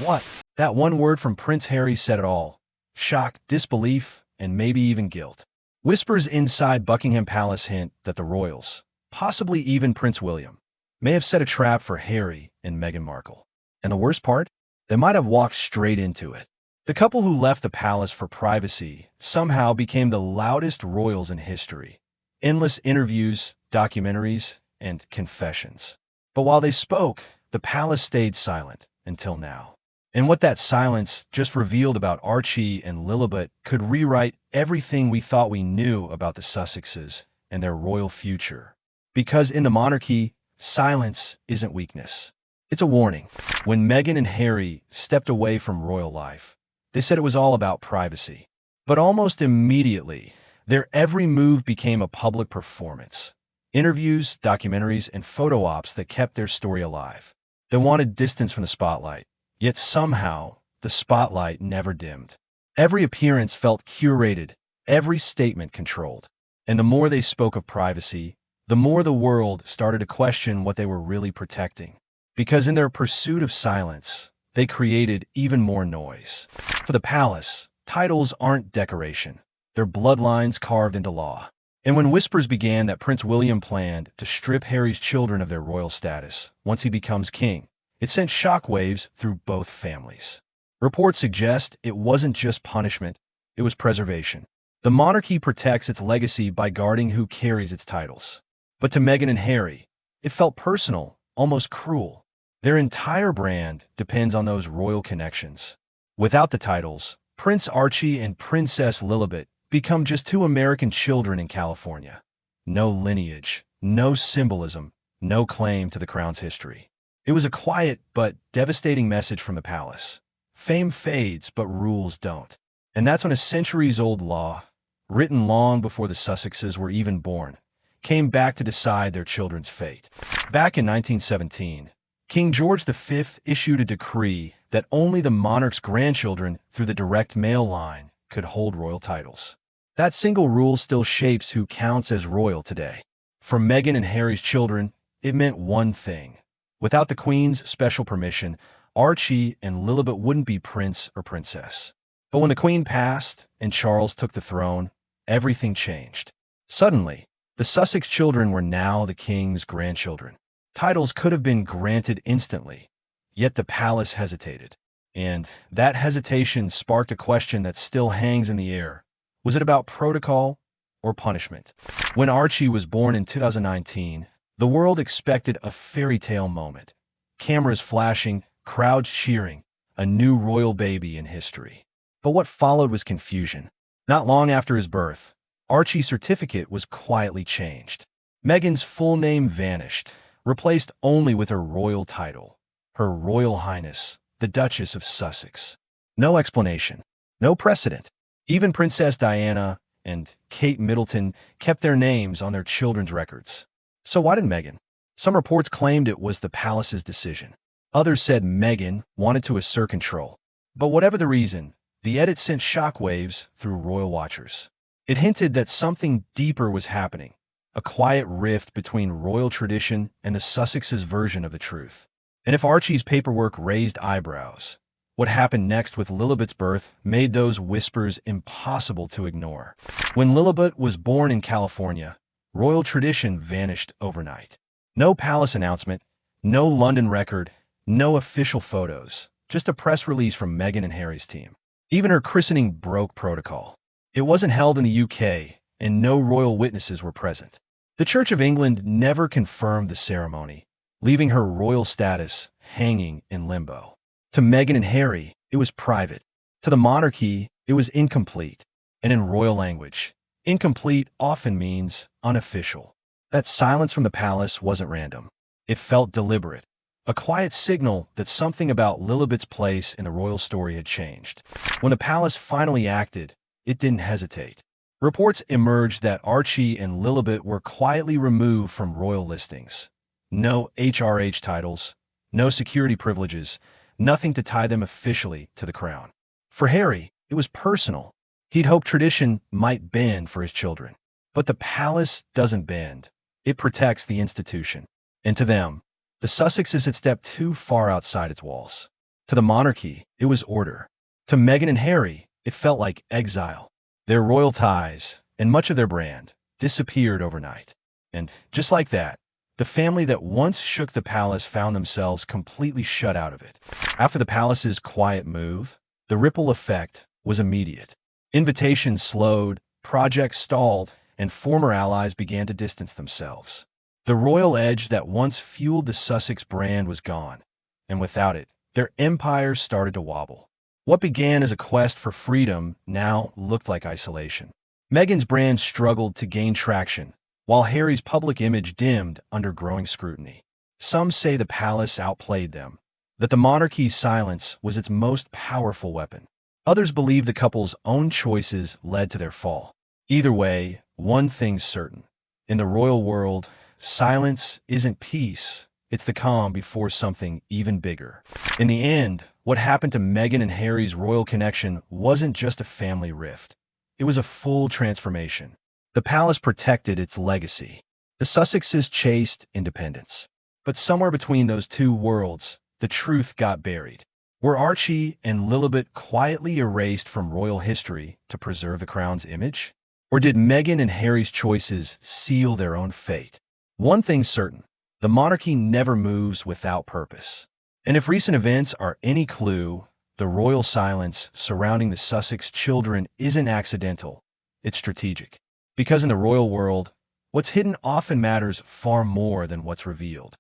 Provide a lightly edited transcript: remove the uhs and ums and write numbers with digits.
What? That one word from Prince Harry said it all. Shock, disbelief, and maybe even guilt. Whispers inside Buckingham Palace hint that the royals, possibly even Prince William, may have set a trap for Harry and Meghan Markle. And the worst part? They might have walked straight into it. The couple who left the palace for privacy somehow became the loudest royals in history. Endless interviews, documentaries, and confessions. But while they spoke, the palace stayed silent until now. And what that silence just revealed about Archie and Lilibet could rewrite everything we thought we knew about the Sussexes and their royal future. Because in the monarchy, silence isn't weakness. It's a warning. When Meghan and Harry stepped away from royal life, they said it was all about privacy. But almost immediately, their every move became a public performance. Interviews, documentaries, and photo ops that kept their story alive. They wanted distance from the spotlight. Yet somehow, the spotlight never dimmed. Every appearance felt curated, every statement controlled. And the more they spoke of privacy, the more the world started to question what they were really protecting. Because in their pursuit of silence, they created even more noise. For the palace, titles aren't decoration. They're bloodlines carved into law. And when whispers began that Prince William planned to strip Harry's children of their royal status once he becomes king, it sent shockwaves through both families. Reports suggest it wasn't just punishment, it was preservation. The monarchy protects its legacy by guarding who carries its titles. But to Meghan and Harry, it felt personal, almost cruel. Their entire brand depends on those royal connections. Without the titles, Prince Archie and Princess Lilibet become just two American children in California. No lineage, no symbolism, no claim to the crown's history. It was a quiet but devastating message from the palace. Fame fades, but rules don't. And that's when a centuries-old law, written long before the Sussexes were even born, came back to decide their children's fate. Back in 1917, King George V issued a decree that only the monarch's grandchildren through the direct male line could hold royal titles. That single rule still shapes who counts as royal today. For Meghan and Harry's children, it meant one thing. Without the Queen's special permission, Archie and Lilibet wouldn't be prince or princess. But when the Queen passed and Charles took the throne, everything changed. Suddenly, the Sussex children were now the king's grandchildren. Titles could have been granted instantly, yet the palace hesitated. And that hesitation sparked a question that still hangs in the air. Was it about protocol or punishment? When Archie was born in 2019, the world expected a fairy tale moment. Cameras flashing, crowds cheering, a new royal baby in history. But what followed was confusion. Not long after his birth, Archie's certificate was quietly changed. Meghan's full name vanished, replaced only with her royal title, Her Royal Highness, the Duchess of Sussex. No explanation, no precedent. Even Princess Diana and Kate Middleton kept their names on their children's records. So why did Meghan? Some reports claimed it was the palace's decision. Others said Meghan wanted to assert control. But whatever the reason, the edit sent shockwaves through royal watchers. It hinted that something deeper was happening, a quiet rift between royal tradition and the Sussexes' version of the truth. And if Archie's paperwork raised eyebrows, what happened next with Lilibet's birth made those whispers impossible to ignore. When Lilibet was born in California, royal tradition vanished overnight. No palace announcement, no London record, no official photos, just a press release from Meghan and Harry's team. Even her christening broke protocol. It wasn't held in the UK, and no royal witnesses were present. The Church of England never confirmed the ceremony, leaving her royal status hanging in limbo. To Meghan and Harry, it was private. To the monarchy, it was incomplete. And in royal language, incomplete often means unofficial. That silence from the palace wasn't random. It felt deliberate. A quiet signal that something about Lilibet's place in the royal story had changed. When the palace finally acted, it didn't hesitate. Reports emerged that Archie and Lilibet were quietly removed from royal listings. No HRH titles, no security privileges, nothing to tie them officially to the crown. For Harry, it was personal. He'd hoped tradition might bend for his children. But the palace doesn't bend. It protects the institution. And to them, the Sussexes had stepped too far outside its walls. To the monarchy, it was order. To Meghan and Harry, it felt like exile. Their royal ties, and much of their brand, disappeared overnight. And just like that, the family that once shook the palace found themselves completely shut out of it. After the palace's quiet move, the ripple effect was immediate. Invitations slowed, projects stalled, and former allies began to distance themselves. The royal edge that once fueled the Sussex brand was gone, and without it, their empires started to wobble. What began as a quest for freedom now looked like isolation. Meghan's brand struggled to gain traction, while Harry's public image dimmed under growing scrutiny. Some say the palace outplayed them, that the monarchy's silence was its most powerful weapon. Others believe the couple's own choices led to their fall. Either way, one thing's certain. In the royal world, silence isn't peace, it's the calm before something even bigger. In the end, what happened to Meghan and Harry's royal connection wasn't just a family rift. It was a full transformation. The palace protected its legacy. The Sussexes chased independence. But somewhere between those two worlds, the truth got buried. Were Archie and Lilibet quietly erased from royal history to preserve the crown's image? Or did Meghan and Harry's choices seal their own fate? One thing's certain, the monarchy never moves without purpose. And if recent events are any clue, the royal silence surrounding the Sussex children isn't accidental, it's strategic. Because in the royal world, what's hidden often matters far more than what's revealed.